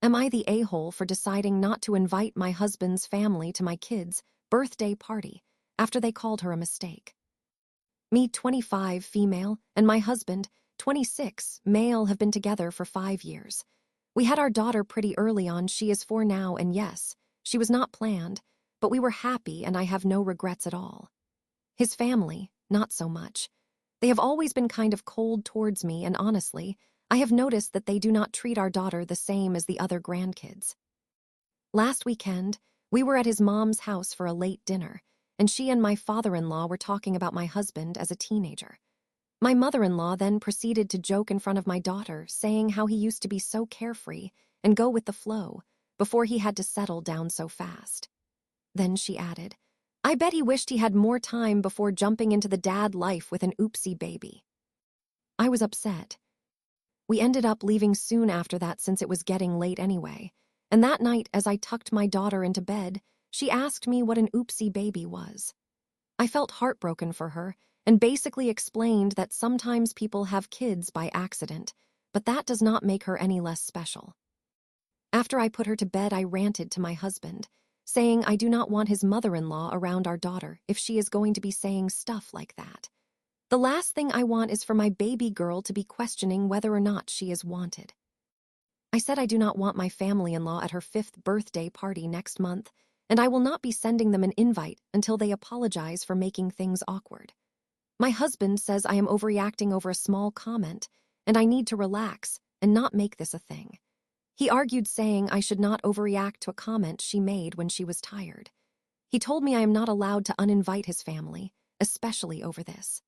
Am I the a-hole for deciding not to invite my husband's family to my kids' birthday party after they called her a mistake? Me, 25, female, and my husband, 26, male, have been together for 5 years. We had our daughter pretty early on. She is 4 now, and yes, she was not planned, but we were happy and I have no regrets at all. His family, not so much. They have always been kind of cold towards me, and honestly, I have noticed that they do not treat our daughter the same as the other grandkids. Last weekend, we were at his mom's house for a late dinner, and she and my father-in-law were talking about my husband as a teenager. My mother-in-law then proceeded to joke in front of my daughter, saying how he used to be so carefree and go with the flow before he had to settle down so fast. Then she added, "I bet he wished he had more time before jumping into the dad life with an oopsie baby." I was upset. We ended up leaving soon after that since it was getting late anyway, and that night as I tucked my daughter into bed, she asked me what an oopsie baby was. I felt heartbroken for her and basically explained that sometimes people have kids by accident, but that does not make her any less special. After I put her to bed, I ranted to my husband, saying I do not want his mother-in-law around our daughter if she is going to be saying stuff like that. The last thing I want is for my baby girl to be questioning whether or not she is wanted. I said I do not want my family-in-law at her 5th birthday party next month, and I will not be sending them an invite until they apologize for making things awkward. My husband says I am overreacting over a small comment, and I need to relax and not make this a thing. He argued, saying I should not overreact to a comment she made when she was tired. He told me I am not allowed to uninvite his family, especially over this.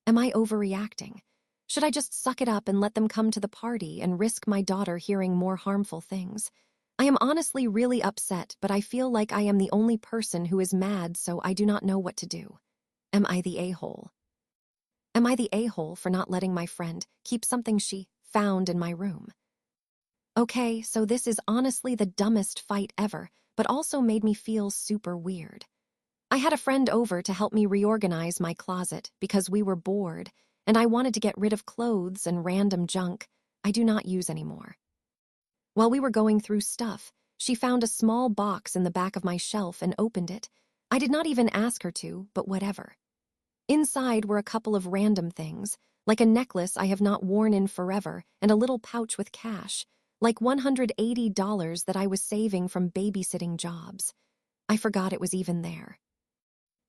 Am I overreacting? Should I just suck it up and let them come to the party and risk my daughter hearing more harmful things? I am honestly really upset, but I feel like I am the only person who is mad, so I do not know what to do. Am I the a-hole? Am I the a-hole for not letting my friend keep something she found in my room? Okay, so this is honestly the dumbest fight ever, but also made me feel super weird. I had a friend over to help me reorganize my closet because we were bored, and I wanted to get rid of clothes and random junk I do not use anymore. While we were going through stuff, she found a small box in the back of my shelf and opened it. I did not even ask her to, but whatever. Inside were a couple of random things, like a necklace I have not worn in forever and a little pouch with cash, like $180 that I was saving from babysitting jobs. I forgot it was even there.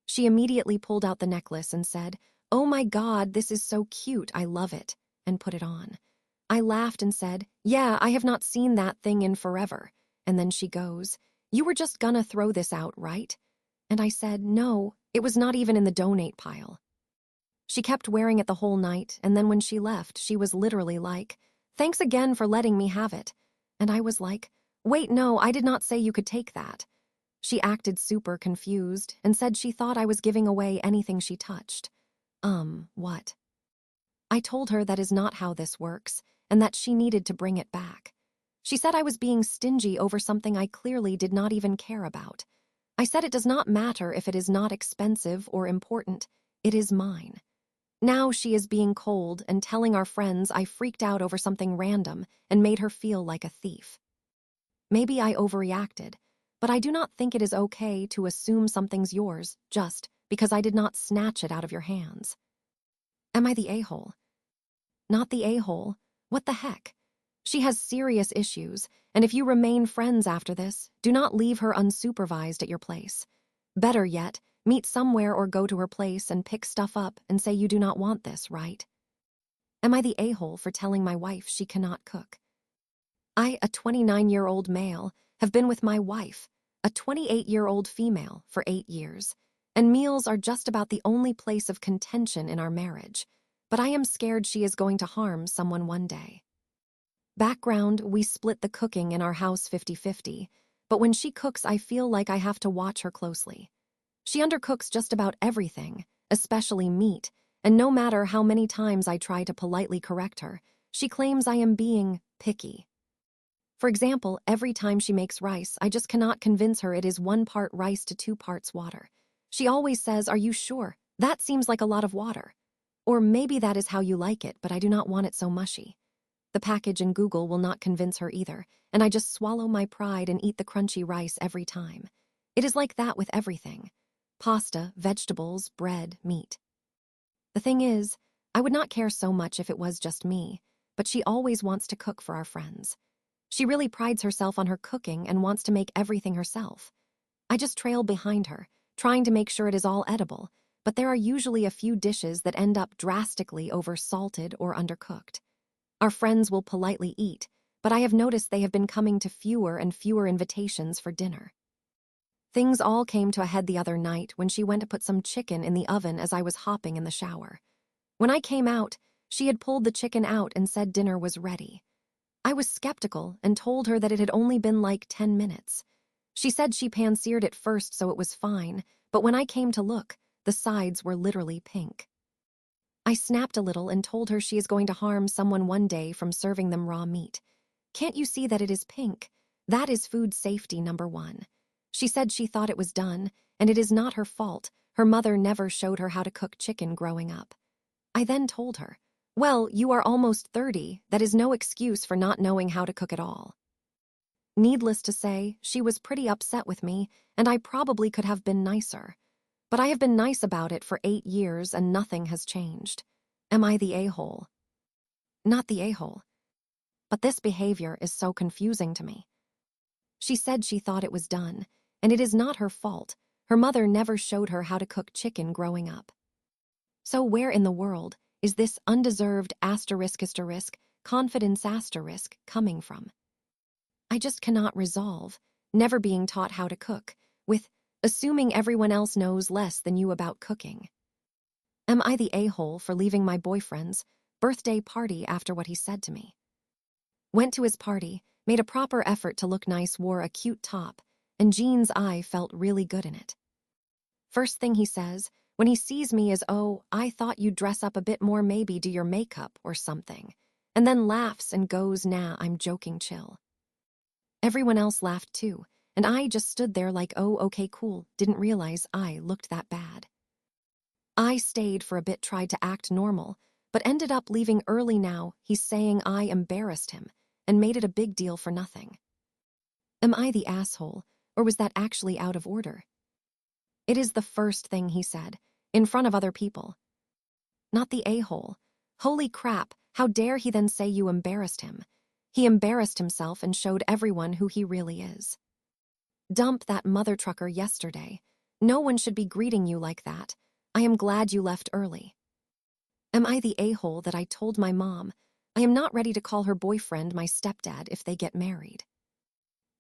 She immediately pulled out the necklace and said, "Oh my God, this is so cute, I love it," and put it on. I laughed and said, "Yeah, I have not seen that thing in forever." And then she goes, "You were just gonna throw this out, right?" And I said, "No, it was not even in the donate pile." She kept wearing it the whole night, and then when she left, she was literally like, "Thanks again for letting me have it." And I was like, "Wait, no, I did not say you could take that." She acted super confused and said she thought I was giving away anything she touched. What? I told her that is not how this works, and that she needed to bring it back. She said I was being stingy over something I clearly did not even care about. I said it does not matter if it is not expensive or important, it is mine. Now she is being cold and telling our friends I freaked out over something random and made her feel like a thief. Maybe I overreacted, but I do not think it is okay to assume something's yours just because I did not snatch it out of your hands. Am I the a-hole? Not the a-hole? What the heck? She has serious issues, and if you remain friends after this, do not leave her unsupervised at your place. Better yet, meet somewhere or go to her place and pick stuff up and say you do not want this, right? Am I the a-hole for telling my wife she cannot cook? I, a 29-year-old male, have been with my wife, a 28-year-old female, for 8 years, and meals are just about the only place of contention in our marriage, but I am scared she is going to harm someone one day. Background, we split the cooking in our house 50-50, but when she cooks I feel like I have to watch her closely. She undercooks just about everything, especially meat, and no matter how many times I try to politely correct her, she claims I am being picky. For example, every time she makes rice, I just cannot convince her it is 1 part rice to 2 parts water. She always says, "Are you sure? That seems like a lot of water." Or maybe that is how you like it, but I do not want it so mushy. The package and Google will not convince her either, and I just swallow my pride and eat the crunchy rice every time. It is like that with everything. Pasta, vegetables, bread, meat. The thing is, I would not care so much if it was just me, but she always wants to cook for our friends. She really prides herself on her cooking and wants to make everything herself. I just trail behind her, trying to make sure it is all edible, but there are usually a few dishes that end up drastically over-salted or undercooked. Our friends will politely eat, but I have noticed they have been coming to fewer and fewer invitations for dinner. Things all came to a head the other night when she went to put some chicken in the oven as I was hopping in the shower. When I came out, she had pulled the chicken out and said dinner was ready. I was skeptical and told her that it had only been like 10 minutes. She said she pan-seared it first so it was fine, but when I came to look, the sides were literally pink. I snapped a little and told her she is going to harm someone one day from serving them raw meat. Can't you see that it is pink? That is food safety #1. She said she thought it was done, and it is not her fault. Her mother never showed her how to cook chicken growing up. I then told her, well, you are almost 30, that is no excuse for not knowing how to cook at all. Needless to say, she was pretty upset with me, and I probably could have been nicer. But I have been nice about it for 8 years and nothing has changed. Am I the a-hole? Not the a-hole. But this behavior is so confusing to me. She said she thought it was done, and it is not her fault. Her mother never showed her how to cook chicken growing up. So where in the world is this undeserved confidence coming from? I just cannot resolve, never being taught how to cook, with assuming everyone else knows less than you about cooking. Am I the a-hole for leaving my boyfriend's birthday party after what he said to me? Went to his party, made a proper effort to look nice, wore a cute top, and jeans I felt really good in it. First thing he says, when he sees me is, oh, I thought you'd dress up a bit more, maybe do your makeup or something, and then laughs and goes, nah, I'm joking, chill. Everyone else laughed too, and I just stood there like, oh, okay, cool, didn't realize I looked that bad. I stayed for a bit, tried to act normal, but ended up leaving early. Now he's saying I embarrassed him and made it a big deal for nothing. Am I the asshole, or was that actually out of order? It is the first thing he said, in front of other people. Not the a-hole. Holy crap, how dare he then say you embarrassed him? He embarrassed himself and showed everyone who he really is. Dump that mother trucker yesterday. No one should be greeting you like that. I am glad you left early. Am I the a-hole that I told my mom I am not ready to call her boyfriend my stepdad if they get married?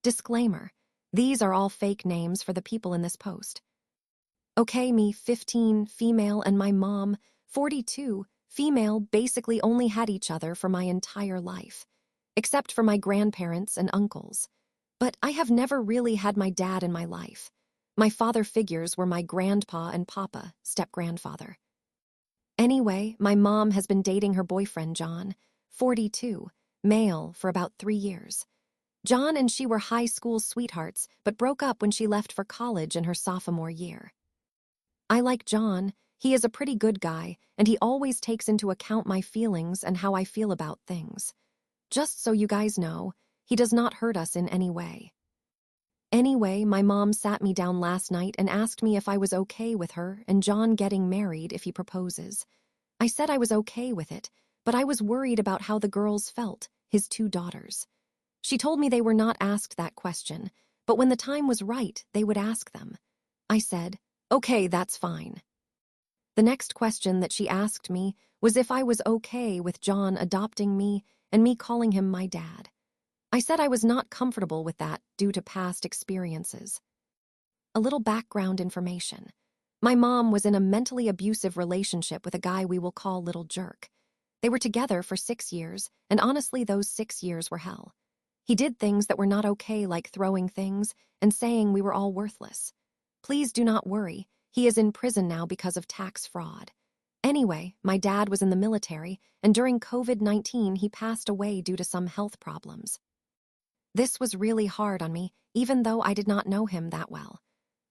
Disclaimer: these are all fake names for the people in this post. Okay, me, 15, female, and my mom, 42, female, basically only had each other for my entire life, except for my grandparents and uncles. But I have never really had my dad in my life. My father figures were my grandpa and papa, step-grandfather. Anyway, my mom has been dating her boyfriend, John, 42, male, for about 3 years. John and she were high school sweethearts, but broke up when she left for college in her sophomore year. I like John. He is a pretty good guy, and he always takes into account my feelings and how I feel about things. Just so you guys know, he does not hurt us in any way. Anyway, my mom sat me down last night and asked me if I was okay with her and John getting married if he proposes. I said I was okay with it, but I was worried about how the girls felt, his 2 daughters. She told me they were not asked that question, but when the time was right, they would ask them. I said, okay, that's fine. The next question that she asked me was if I was okay with John adopting me and me calling him my dad. I said I was not comfortable with that due to past experiences. A little background information. My mom was in a mentally abusive relationship with a guy we will call Little Jerk. They were together for 6 years, and honestly, those 6 years were hell. He did things that were not okay, like throwing things and saying we were all worthless. Please do not worry, he is in prison now because of tax fraud. Anyway, my dad was in the military, and during COVID-19 he passed away due to some health problems. This was really hard on me, even though I did not know him that well.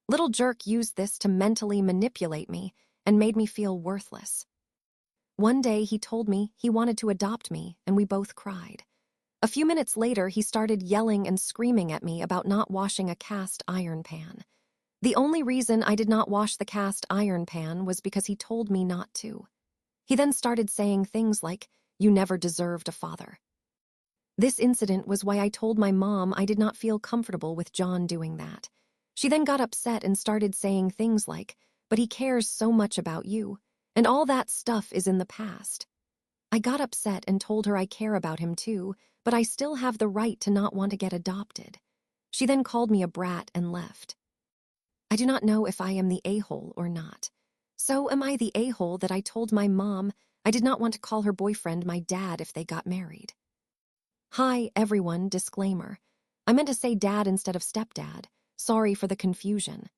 Little Jerk used this to mentally manipulate me and made me feel worthless. One day he told me he wanted to adopt me, and we both cried. A few minutes later, he started yelling and screaming at me about not washing a cast iron pan. The only reason I did not wash the cast iron pan was because he told me not to. He then started saying things like, "You never deserved a father." This incident was why I told my mom I did not feel comfortable with John doing that. She then got upset and started saying things like, "But he cares so much about you, and all that stuff is in the past." I got upset and told her I care about him too, but I still have the right to not want to get adopted. She then called me a brat and left. I do not know if I am the a-hole or not. So am I the a-hole that I told my mom I did not want to call her boyfriend my dad if they got married? Hi, everyone, disclaimer. I meant to say dad instead of stepdad. Sorry for the confusion.